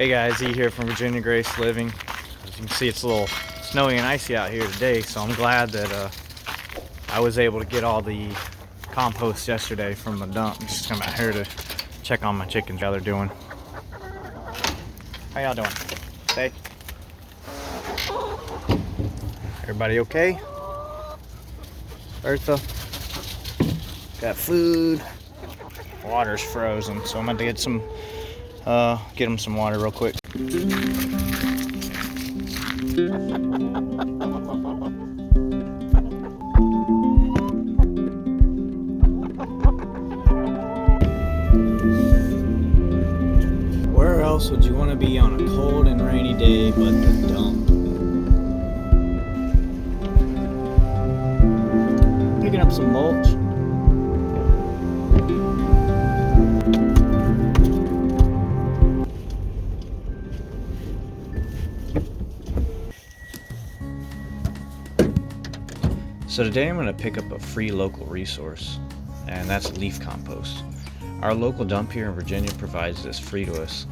Hey guys, E here from Virginia Grace Living. As you can see, it's a little snowy and icy out here today, so I'm glad that I was able to get all the compost yesterday from the dump. I'm just coming out here to check on my chickens, how they're doing. How y'all doing? Hey. Everybody okay? Bertha? Got food. Water's frozen, so I'm going to get them some water real quick. Where else would you want to be on a cold and rainy day but the dump? Picking up some mulch. So today I'm going to pick up a free local resource, and that's leaf compost. Our local dump here in Virginia provides this free to us.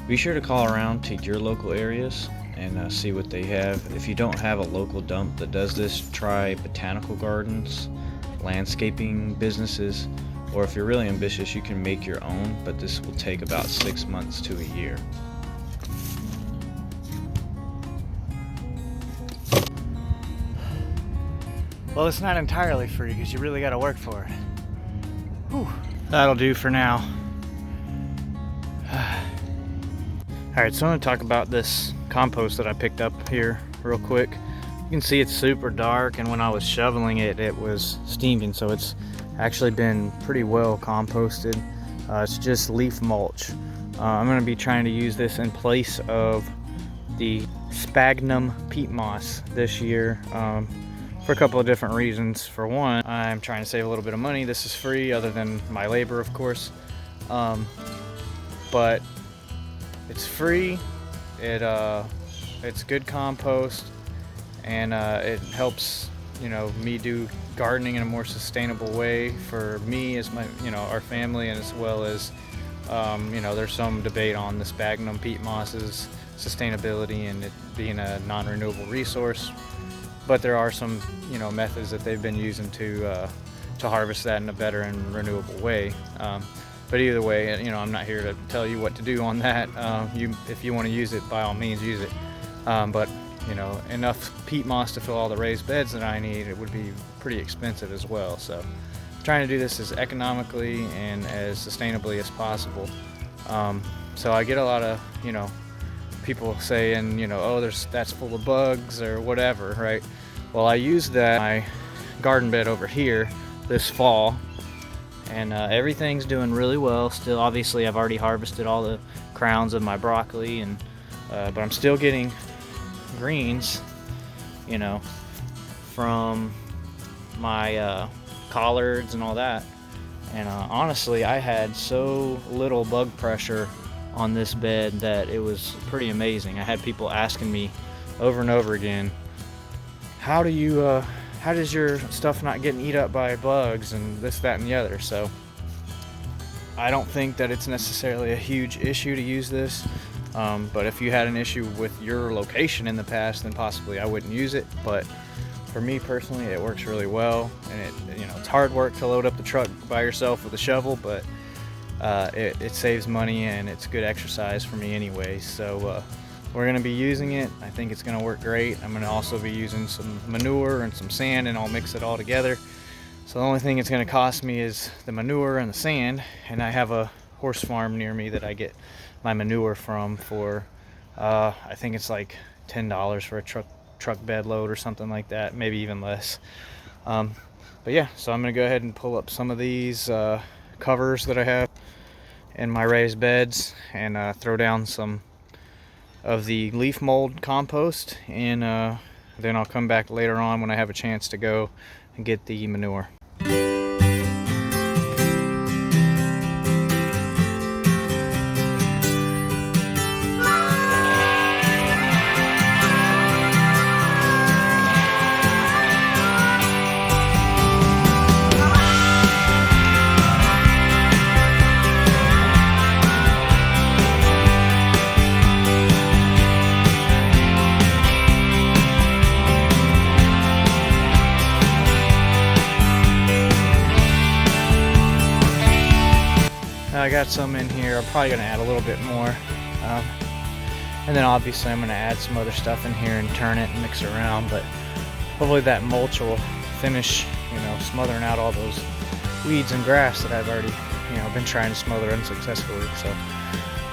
Be sure to call around to your local areas and see what they have. If you don't have a local dump that does this, try botanical gardens, landscaping businesses, or if you're really ambitious, you can make your own, but this will take about 6 months to a year. Well, it's not entirely free because you really got to work for it. Whew. That'll do for now. Alright, so I'm going to talk about this compost that I picked up here real quick. You can see it's super dark, and when I was shoveling it, it was steaming, so it's actually been pretty well composted. It's just leaf mulch. I'm going to be trying to use this in place of the sphagnum peat moss this year. For a couple of different reasons. For one, I'm trying to save a little bit of money. This is free, other than my labor, of course. But it's free. It's good compost, and it helps, me do gardening in a more sustainable way for me, as my, our family, and as well as, there's some debate on the sphagnum peat moss's sustainability and it being a non-renewable resource. But there are some, methods that they've been using to harvest that in a better and renewable way. But either way, I'm not here to tell you what to do on that. If you want to use it, by all means, use it. But enough peat moss to fill all the raised beds that I need, it would be pretty expensive as well. So, trying to do this as economically and as sustainably as possible. So I get a lot of, people saying, oh, that's full of bugs or whatever, right? Well, I used that in my garden bed over here this fall, and everything's doing really well. Still, obviously, I've already harvested all the crowns of my broccoli, and but I'm still getting greens, from my collards and all that. And honestly, I had so little bug pressure on this bed that it was pretty amazing. I had people asking me over and over again, how does your stuff not getting eat up by bugs and this, that, and the other? So I don't think that it's necessarily a huge issue to use this, but if you had an issue with your location in the past, then possibly I wouldn't use it. But for me personally, it works really well, and it's hard work to load up the truck by yourself with a shovel, but it saves money and it's good exercise for me anyway. So we're going to be using it. I think it's going to work great. I'm going to also be using some manure and some sand, and I'll mix it all together. So the only thing it's going to cost me is the manure and the sand, and I have a horse farm near me that I get my manure from for I think it's like $10 for a truck bed load or something like that, maybe even less. But yeah, so I'm going to go ahead and pull up some of these covers that I have in my raised beds and throw down some of the leaf mold compost, and then I'll come back later on when I have a chance to go and get the manure. Now I got some in here. I'm probably gonna add a little bit more. And then obviously I'm gonna add some other stuff in here and turn it and mix it around, but hopefully that mulch will finish, smothering out all those weeds and grass that I've already, been trying to smother unsuccessfully. So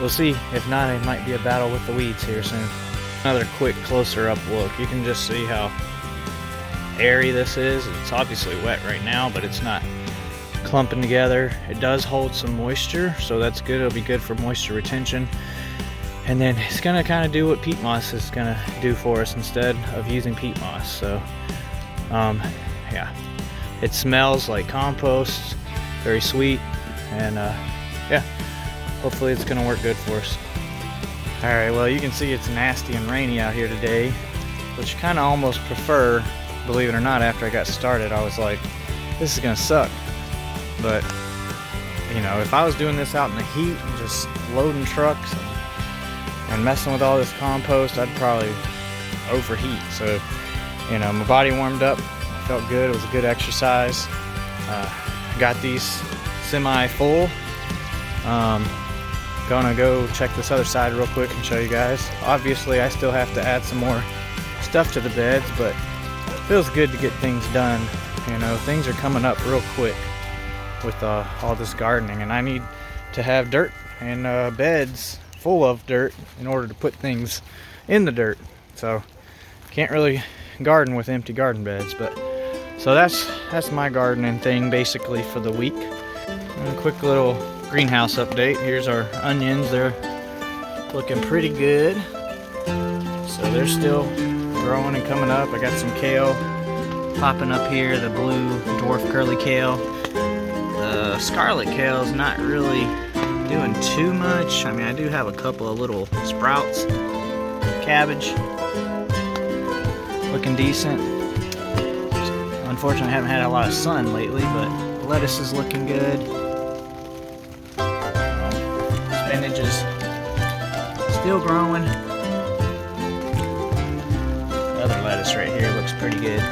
we'll see. If not, it might be a battle with the weeds here soon. Another quick closer up look. You can just see how airy this is. It's obviously wet right now, but it's not clumping together. It does hold some moisture, so that's good. It'll be good for moisture retention. And then it's gonna kind of do what peat moss is gonna do for us instead of using peat moss. So yeah, it smells like compost, very sweet, and yeah, hopefully it's gonna work good for us. All right, well, you can see it's nasty and rainy out here today, which I kind of almost prefer. Believe it or not, after I got started, I was like, this is gonna suck. But if I was doing this out in the heat and just loading trucks and messing with all this compost, I'd probably overheat. So my body warmed up, felt good. It was a good exercise. Got these semi full. Gonna go check this other side real quick and show you guys. Obviously I still have to add some more stuff to the beds, but it feels good to get things done. Things are coming up real quick with all this gardening, and I need to have dirt and beds full of dirt in order to put things in the dirt. So can't really garden with empty garden beds. But so that's my gardening thing basically for the week. And a quick little greenhouse update. Here's our onions. They're looking pretty good, so they're still growing and coming up. I got some kale popping up here, the blue dwarf curly kale. The scarlet kale is not really doing too much. I mean, I do have a couple of little sprouts. Cabbage looking decent. Unfortunately, I haven't had a lot of sun lately, but lettuce is looking good. Spinach is still growing. The other lettuce right here looks pretty good.